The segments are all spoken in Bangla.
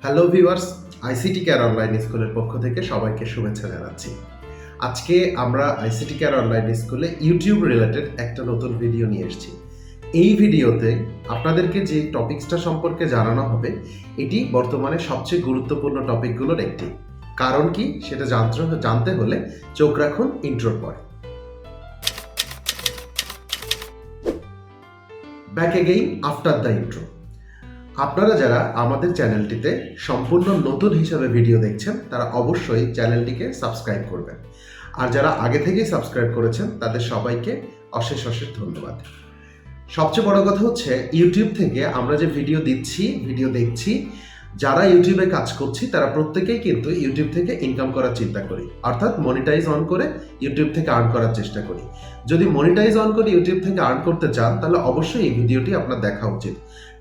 Hello viewers, ICT care online স্কুলের পক্ষ থেকে সবাইকে শুভেচ্ছা জানাচ্ছি। আজকে আমরা আইসিটি কেয়ার অনলাইন স্কুলে ইউটিউব রিলেটেড একটা নতুন ভিডিও নিয়ে এসেছি। এই ভিডিওতে আপনাদেরকে যে টপিকসটা সম্পর্কে জানানো হবে, এটি বর্তমানে সবচেয়ে গুরুত্বপূর্ণ টপিকগুলোর একটি। কারণ কি সেটা জানতে হলে চোখ রাখুন ইন্ট্রোর পরে। Back again after the intro. আপনারা যারা আমাদের চ্যানেলটিতে সম্পূর্ণ নতুন হিসাবে ভিডিও দেখছেন তারা অবশ্যই চ্যানেলটিকে সাবস্ক্রাইব করবেন, আর যারা আগে থেকেই সাবস্ক্রাইব করেছেন তাদের সবাইকে অশেষ অশেষ ধন্যবাদ। সবচেয়ে বড় কথা হচ্ছে ইউটিউব থেকে আমরা যে ভিডিও দেখছি, যারা ইউটিউবে কাজ করছি তারা প্রত্যেকেই কিন্তু ইউটিউব থেকে ইনকাম করার চিন্তা করি, অর্থাৎ মনিটাইজ অন করে ইউটিউব থেকে আর্ন করার চেষ্টা করি। যদি মনিটাইজ অন করে ইউটিউব থেকে আর্ন করতে চান তাহলে অবশ্যই এই ভিডিওটি আপনার দেখা উচিত।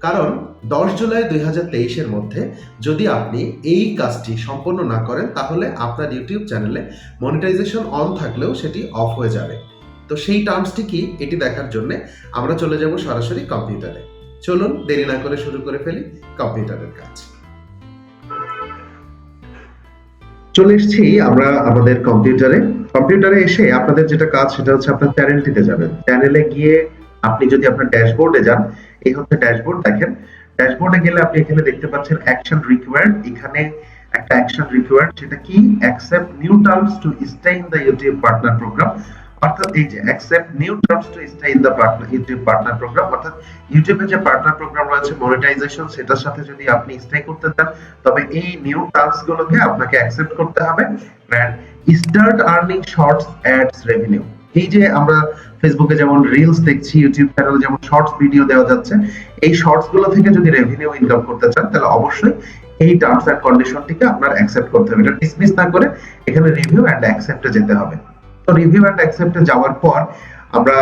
কারণ 10 জুলাই 2023-এর মধ্যে যদি আপনি এই কাজটি সম্পন্ন না করেন তাহলে আপনার ইউটিউব চ্যানেলে মনিটাইজেশন অন থাকলেও সেটি অফ হয়ে যাবে। তো সেই টার্মসটি কি এটি দেখার জন্য আমরা চলে যাব সরাসরি কম্পিউটারে। চলুন দেরি না করে শুরু করে ফেলি কম্পিউটারের কাজ। চলে এসেছি আমরা আমাদের কম্পিউটারে এসে আপনাদের যেটা কাজ সেটা হচ্ছে আপনার চ্যানেলটিতে যাবেন। চ্যানেলে গিয়ে আপনি যদি আপনার ড্যাশবোর্ডে যান, এই হচ্ছে ড্যাশবোর্ড। দেখেন, ড্যাশবোর্ডে গেলে আপনি এখানে দেখতে পাচ্ছেন অ্যাকশন রিকোয়ার্ড। এখানে একটা অ্যাকশন রিকোয়ার্ড, সেটা কি? Accept new terms to stay in the YouTube partner program. অর্থাৎ এই যে accept new terms to stay in the YouTube partner program, অর্থাৎ ইউটিউবে যে পার্টনার প্রোগ্রাম রয়েছে মনিটাইজেশন, সেটার সাথে যদি আপনি স্টে করতে চান তবে এই নিউ টার্মস গুলোকে আপনাকে অ্যাকসেপ্ট করতে হবে। And start earning shorts ads revenue. এই যে আমরা ফেসবুকে যেমন রিলস দেখছি, ইউটিউব চ্যানেলে যেমন শর্টস ভিডিও দেওয়া যাচ্ছে, এই শর্টস গুলো থেকে যদি রেভিনিউ ইনকাম করতে চান তাহলে অবশ্যই এই টার্মস এন্ড কন্ডিশনটিকে আপনার অ্যাকসেপ্ট করতে হবে। এটা ডিসমিস না করে এখানে রিভিউ এন্ড অ্যাকসেপ্টে যেতে হবে। তো রিভিউ এন্ড অ্যাকসেপ্টে যাওয়ার পর আমরা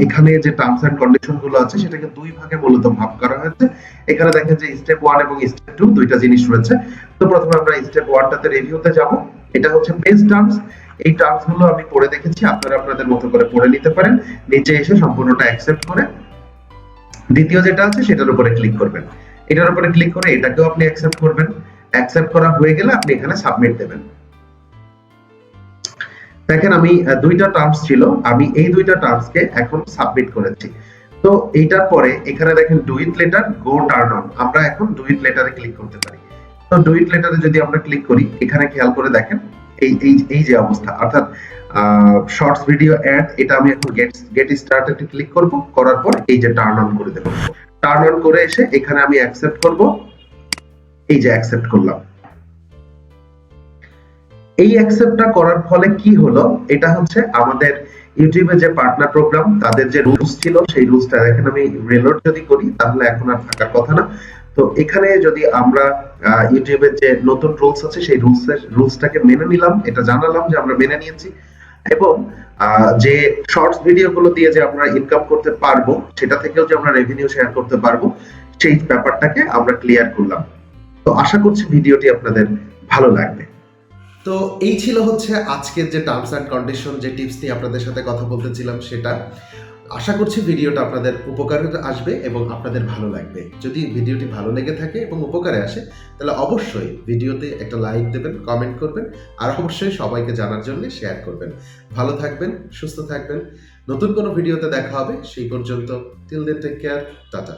এখানে যে টার্মস এন্ড কন্ডিশন গুলো আছে সেটাকে দুই ভাগে মূলত ভাগ করা হয়েছে। এখানে দেখেন যে স্টেপ 1 এবং স্টেপ 2 দুইটা জিনিস রয়েছে। তো প্রথমে আমরা স্টেপ 1 টাতে রিভিউতে যাব। এটা হচ্ছে বেস টার্মস। এই টার্মস গুলো আমি পড়ে দেখেছি, আপনারা আপনাদের মতো করে পড়ে নিতে পারেন। নিচে এসে সম্পূর্ণটা অ্যাকসেপ্ট করে দ্বিতীয় যেটা আছে সেটার উপরে ক্লিক করবেন। এটার উপরে ক্লিক করে এটাকেও আপনি অ্যাকসেপ্ট করবেন। অ্যাকসেপ্ট করা হয়ে গেলে আপনি এখানে সাবমিট দেবেন। দেখেন, আমি দুইটা টার্মস ছিল, আমি এই দুইটা টার্মসকে এখন সাবমিট করেছি। তো এইটার পরে এখানে দেখেন do it later, go turn on. আমরা এখন ডু ইট লেটারে ক্লিক করতে পারি। তো ডু ইট লেটারে যদি আমরা ক্লিক করি, এখানে খেয়াল করে দেখেন এই যে অবস্থা, অর্থাৎ শর্টস ভিডিও অ্যাড, এটা আমি এখন গেট স্টার্টেড ক্লিক করব। করার পর এই যে টার্ন অন করে দেব। টার্ন অন করে এসে এখানে আমি অ্যাকসেপ্ট করব। এই যে অ্যাকসেপ্ট করলাম। এই অ্যাকসেপ্টটা করার ফলে কি হলো, এটা হচ্ছে আমাদের ইউটিউবে যে পার্টনার প্রোগ্রাম তাদের যে রুলস ছিল সেই রুলসটা দেখেন, আমি রিলোড যদি করি তাহলে এখন আর থাকার কথা না। তো এখানে যদি আমরা ইউটিউবের যে নতুন রুলস আছে সেই রুলসটাকে মেনে নিলাম, এটা জানালাম যে আমরা মেনে নিয়েছি, এবং যে শর্টস ভিডিও গুলো দিয়ে যে আমরা ইনকাম করতে পারবো সেটা থেকেও যে আমরা রেভিনিউ শেয়ার করতে পারবো সেই ব্যাপারটাকে আমরা ক্লিয়ার করলাম। তো আশা করছি ভিডিওটি আপনাদের ভালো লাগবে। তো এই ছিল হচ্ছে আজকের যে টার্মস অ্যান্ড কন্ডিশন, যে টিপস নিয়ে আপনাদের সাথে কথা বলতেছিলাম সেটা। আশা করছি ভিডিওটা আপনাদের উপকারে আসবে এবং আপনাদের ভালো লাগবে। যদি ভিডিওটি ভালো লেগে থাকে এবং উপকারে আসে তাহলে অবশ্যই ভিডিওতে একটা লাইক দেবেন, কমেন্ট করবেন, আর অবশ্যই সবাইকে জানার জন্য শেয়ার করবেন। ভালো থাকবেন, সুস্থ থাকবেন। নতুন কোনো ভিডিওতে দেখা হবে। সেই পর্যন্ত till then take care, tata.